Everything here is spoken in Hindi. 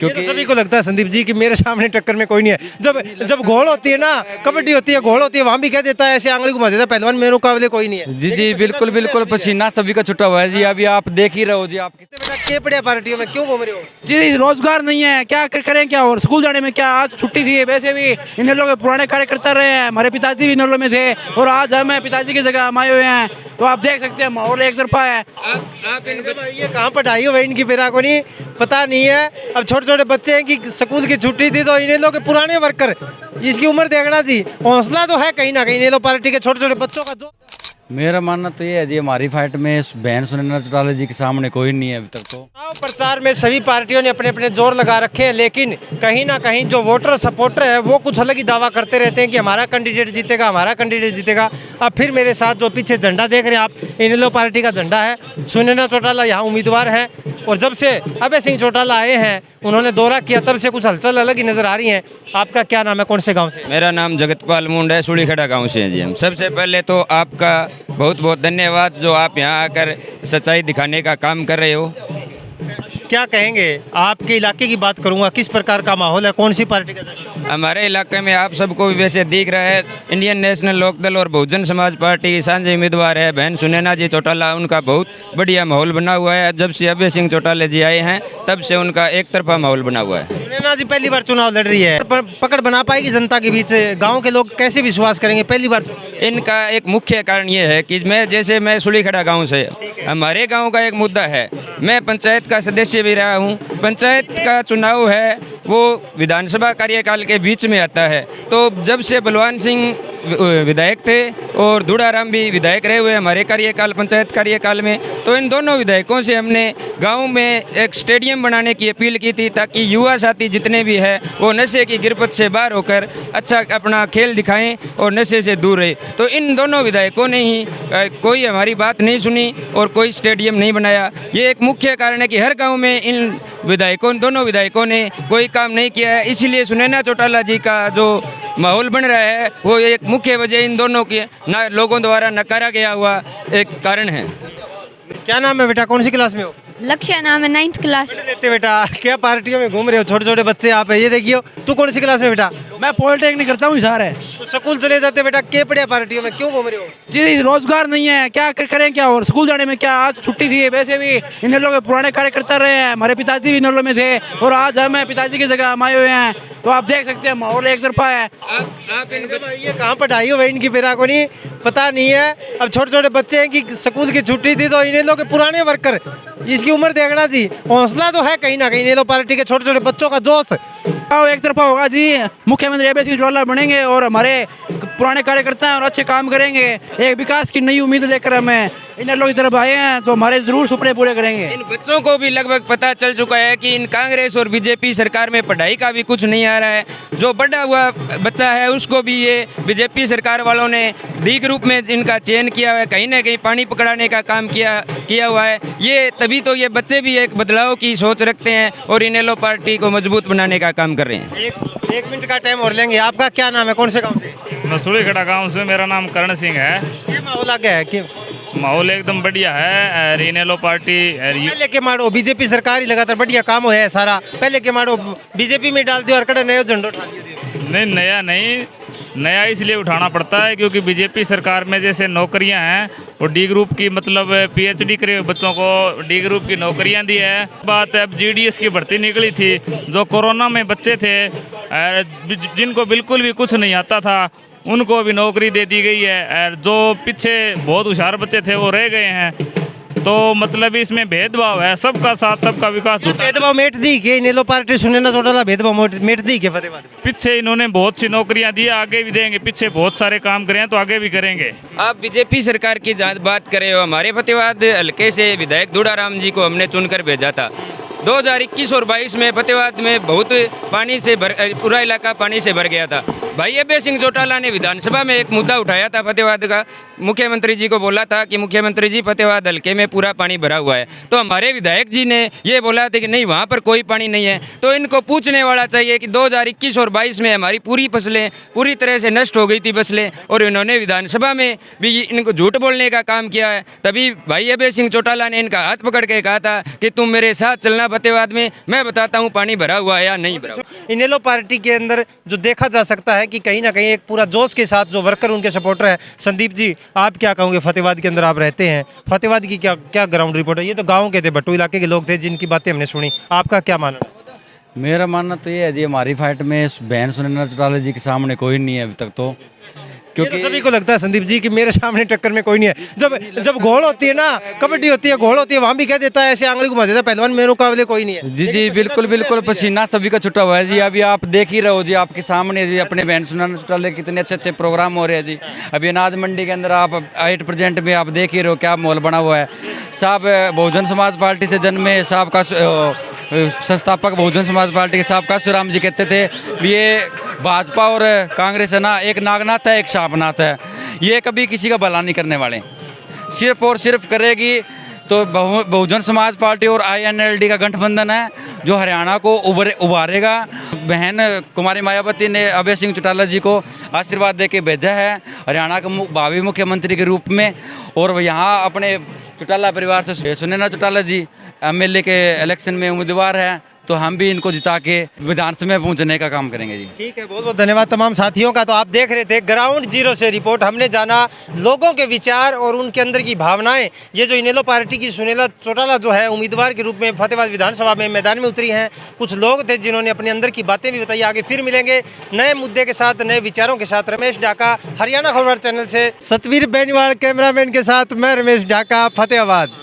क्योंकि सभी को लगता है संदीप जी कि मेरे सामने टक्कर में कोई नहीं है। जब घोल होती है ना, कबड्डी होती है, घोल होती है, वहाँ भी कह देता है, ऐसे आंगली घुमा देता है पहलवान, मेरे मुकाबले कोई नहीं है। जी जी बिल्कुल बिल्कुल, पसीना सभी का छुट्टा हुआ है जी। अभी आप देख ही रहे हो जी। आप के पड़े पार्टियों में क्यों घूम रहे हो? जी रोजगार नहीं है, क्या करें क्या, और स्कूल जाने में क्या, आज छुट्टी थी। वैसे भी इन लोग पुराने कार्यकर्ता रहे हैं, हमारे पिताजी भी इन लोगों में थे और आज हम पिताजी की जगह हम आए हुए हैं। तो आप देख सकते हैं माहौल एक तरफा है। आप ये कहाँ पढ़ाई हो इनकी फिरा को नहीं पता नहीं है। अब छोटे छोटे बच्चे हैं कि स्कूल की छुट्टी थी तो इन्हें लोग पुराने वर्कर, इसकी उम्र देखना जी, हौसला तो है कहीं ना कहीं इन्हें लोग पार्टी के छोटे छोटे बच्चों का। जो मेरा मानना तो ये है जी, हमारी फाइट में बहन सुनैना चौटाला जी के सामने कोई नहीं है अभी तक। तो चुनाव प्रचार में सभी पार्टियों ने अपने अपने जोर लगा रखे हैं, लेकिन कहीं ना कहीं जो वोटर सपोर्टर है वो कुछ अलग ही दावा करते रहते हैं कि हमारा कैंडिडेट जीतेगा, हमारा कैंडिडेट जीतेगा। अब फिर मेरे साथ जो पीछे झंडा देख रहे हैं आप, इनेलो पार्टी का झंडा है। सुनैना चौटाला यहाँ उम्मीदवार है और जब से अभय सिंह चौटाला आए हैं, उन्होंने दौरा किया, तब से कुछ हलचल अलग ही नजर आ रही है। आपका क्या नाम है, कौन से गाँव से? मेरा नाम जगतपाल मुंड है, सुड़ीखेड़ा गांव से हैं जी हम। सबसे पहले तो आपका बहुत बहुत धन्यवाद जो आप यहाँ आकर सच्चाई दिखाने का काम कर रहे हो। क्या कहेंगे? आपके इलाके की बात करूंगा, किस प्रकार का माहौल है, कौन सी पार्टी का झंडा? हमारे इलाके में आप सबको भी वैसे दिख रहा है, इंडियन नेशनल लोकदल और बहुजन समाज पार्टी की साझे उम्मीदवार है बहन सुनैना जी चौटाला। उनका बहुत बढ़िया माहौल बना हुआ है। जब से अभय सिंह चौटाला जी आए हैं तब से उनका एक तरफा माहौल बना हुआ है। सुनैना जी पहली बार चुनाव लड़ रही है, पकड़ बना पाएगी जनता के बीच? गाँव के लोग कैसे विश्वास करेंगे पहली बार? इनका एक मुख्य कारण ये है कि मैं सुड़ीखेड़ा गांव से, हमारे गांव का एक मुद्दा है, मैं पंचायत का सदस्य भी रहा हूं। पंचायत का चुनाव है वो विधानसभा कार्यकाल के बीच में आता है। तो जब से बलवान सिंह विधायक थे और दूड़ाराम भी विधायक रहे हुए हमारे कार्यकाल, पंचायत कार्यकाल में, तो इन दोनों विधायकों से हमने गांव में एक स्टेडियम बनाने की अपील की थी ताकि युवा साथी जितने भी हैं वो नशे की गिरफ्त से बाहर होकर अच्छा अपना खेल दिखाएं और नशे से दूर रहे। तो इन दोनों विधायकों ने ही कोई हमारी बात नहीं सुनी और कोई स्टेडियम नहीं बनाया। ये एक मुख्य कारण है कि हर गाँव में इन दोनों विधायकों ने कोई काम नहीं किया है। इसीलिए सुनैना चौटाला जी का जो माहौल बन रहा है वो एक मुख्य वजह इन दोनों के लोगों द्वारा नकारा गया हुआ एक कारण है। क्या नाम है बेटा, कौन सी क्लास में हो? लक्ष्य नाम है, 9th क्लास। देते बेटा, क्या पार्टियों में घूम रहे हो? छोटे छोटे बच्चे आप है, ये देखियो। तू कौन सी क्लास में बेटा? मैं पॉलिटेक्निक करता हूँ सर है। तो स्कूल चले जाते बेटा, के पड़े पार्टियों में क्यों घूम रहे हो? जी रोजगार नहीं है, क्या करें क्या, और स्कूल जाने में क्या, आज छुट्टी थी। वैसे भी इन लोग पुराने कार्यकर्ता रहे हैं, हमारे पिताजी भी इन लोगों में थे और आज हम पिताजी की जगह हम आए हुए हैं। तो आप देख सकते हैं माहौल एक तरफा है। आप ये कहाँ पढ़ाई हो इनकी फिरा को नहीं पता नहीं है। अब छोटे छोटे बच्चे हैं कि स्कूल की छुट्टी थी तो इन्हें लोग पुराने वर्कर, इसकी उम्र देखना जी, हौसला तो है कहीं ना कहीं इन्हें लोग पार्टी के छोटे छोटे बच्चों का जोश एक तरफा होगा जी। मुख्यमंत्री अभय सिंह चौटाला बनेंगे और हमारे पुराने कार्यकर्ता हैं और अच्छे काम करेंगे। एक विकास की नई उम्मीद लेकर हमें इन लोगों की तरफ आए हैं, तो हमारे जरूर सपने पूरे करेंगे। इन बच्चों को भी लगभग पता चल चुका है कि इन कांग्रेस और बीजेपी सरकार में पढ़ाई का भी कुछ नहीं आ रहा है। जो बड़ा हुआ बच्चा है उसको भी ये बीजेपी सरकार वालों ने डी ग्रुप में इनका चयन किया हुआ है, कहीं ना कहीं पानी पकड़ाने का काम किया हुआ है। ये तभी तो ये बच्चे भी एक बदलाव की सोच रखते हैं और इनेलो पार्टी को मजबूत बनाने का काम कर रहे हैं। एक मिनट का टाइम और लेंगे। आपका क्या नाम है, कौन से गाँव से? मैं सुड़ीखेड़ा गाँव से, मेरा नाम करण सिंह है। ये माहौल आ गया है कि माहौल एकदम बढ़िया है। इनेलो पार्टी पहले के मारो बीजेपी सरकार ही लगातार बढ़िया काम हुआ है सारा, पहले के मारो बीजेपी में डाल दिया और कड़े नए झंडो उठा दिए। नहीं, नया नहीं, नया इसलिए उठाना पड़ता है क्योंकि बीजेपी सरकार में जैसे नौकरियां हैं और डी ग्रुप की मतलब पीएचडी करे हुए बच्चों को डी ग्रुप की नौकरियां दी है। बात है अब जीडीएस की भर्ती निकली थी, जो कोरोना में बच्चे थे जिनको बिल्कुल भी कुछ नहीं आता था उनको भी नौकरी दे दी गई है। जो पीछे बहुत होशियार बच्चे थे वो रह गए हैं। तो मतलब इसमें भेदभाव है, सबका साथ सबका विकास। भेदभाव मेट दी के इनेलो पार्टी सुनैना चौटाला भेदभाव मेट दी के फतेहाबाद पीछे इन्होंने बहुत सी नौकरियां दी, आगे भी देंगे। पीछे बहुत सारे काम करे हैं तो आगे भी करेंगे। आप बीजेपी सरकार की बात कर रहे हो, हमारे फतेहाबाद हल्के से विधायक दूड़ाराम जी को हमने चुनकर भेजा था। 2021 और 22 में फतेहाबाद में बहुत पानी से पूरा इलाका पानी से भर गया था। भाई अभय सिंह चौटाला ने विधानसभा में एक मुद्दा उठाया था फतेहाबाद का, मुख्यमंत्री जी को बोला था कि मुख्यमंत्री जी फतेहाबाद हल्के में पूरा पानी भरा हुआ है। तो हमारे विधायक जी ने ये बोला था कि नहीं वहाँ पर कोई पानी नहीं है। तो इनको पूछने वाला चाहिए कि 2021 और 22 में हमारी पूरी फसलें पूरी तरह से नष्ट हो गई थी फसलें, और इन्होंने विधानसभा में भी इनको झूठ बोलने का काम किया है। तभी भाई अभय सिंह चौटाला ने इनका हाथ पकड़ के कहा था कि तुम मेरे साथ चलना फतेहाबाद में, मैं बताता हूँ पानी भरा हुआ है या नहीं भरा हुआ। इनेलो पार्टी के अंदर जो देखा जा सकता है कि कहीं ना कहीं एक पूरा जोश के साथ जो वर्कर उनके सपोर्टर हैं। संदीप जी, आप क्या कहोगे? फतेहाबाद के अंदर आप रहते हैं, फतेहाबाद की क्या क्या ग्राउंड रिपोर्ट है? ये तो गाँव के थे, भट्टू इलाके के लोग थे जिनकी बातें हमने सुनी, आपका क्या मानना है? मेरा मानना तो ये है जी, हमारी फाइट में बहन सुनैना चौटाला जी के सामने कोई नहीं है अभी तक तो, क्योंकि सभी को लगता है संदीप जी कि मेरे सामने टक्कर में कोई नहीं है। जब घोल होती है ना, कबड्डी होती है, घोल होती है, वहाँ भी कह देता है, ऐसे आंगली घुमा देता है पहलवान, मेरे मुकाबले कोई नहीं है। जी जी बिल्कुल बिल्कुल, पसीना सभी का छुट्टा हुआ है जी। अभी आप देख ही रहे हो जी, आपके सामने जी अपने बहन सुनैना चौटाला कितने अच्छे अच्छे प्रोग्राम हो रहे हैं जी। अभी अनाज मंडी के अंदर आप 8% में आप देख ही रहे हो क्या माहौल बना हुआ है। साहब बहुजन समाज पार्टी से जन्मे, साहब का संस्थापक बहुजन समाज पार्टी के साहब कासूराम जी कहते थे ये भाजपा और कांग्रेस है ना, एक नागनाथ है एक सांपनाथ है, ये कभी किसी का भला नहीं करने वाले। सिर्फ और सिर्फ करेगी तो बहुजन समाज पार्टी और INLD का गठबंधन है जो हरियाणा को उभारेगा। बहन कुमारी मायावती ने अभय सिंह चौटाला जी को आशीर्वाद देके भेजा है हरियाणा के भावी मुख्यमंत्री के रूप में, और यहाँ अपने चौटाला परिवार से सुनैना चौटाला जी MLA के इलेक्शन में उम्मीदवार है, तो हम भी इनको जिता के विधानसभा में पहुंचने का काम करेंगे जी। ठीक है, बहुत बहुत धन्यवाद तमाम साथियों का। तो आप देख रहे थे ग्राउंड जीरो से रिपोर्ट, हमने जाना लोगों के विचार और उनके अंदर की भावनाएं। ये जो इनेलो पार्टी की सुनैना चौटाला जो है उम्मीदवार के रूप में फतेहाबाद विधानसभा में मैदान में उतरी हैं, कुछ लोग थे जिन्होंने अपने अंदर की बातें भी बताई। आगे फिर मिलेंगे नए मुद्दे के साथ, नए विचारों के साथ। रमेश ढाका, हरियाणा खबर चैनल से सतवीर बेनीवाल कैमरामैन के साथ मैं रमेश ढाका, फतेहाबाद।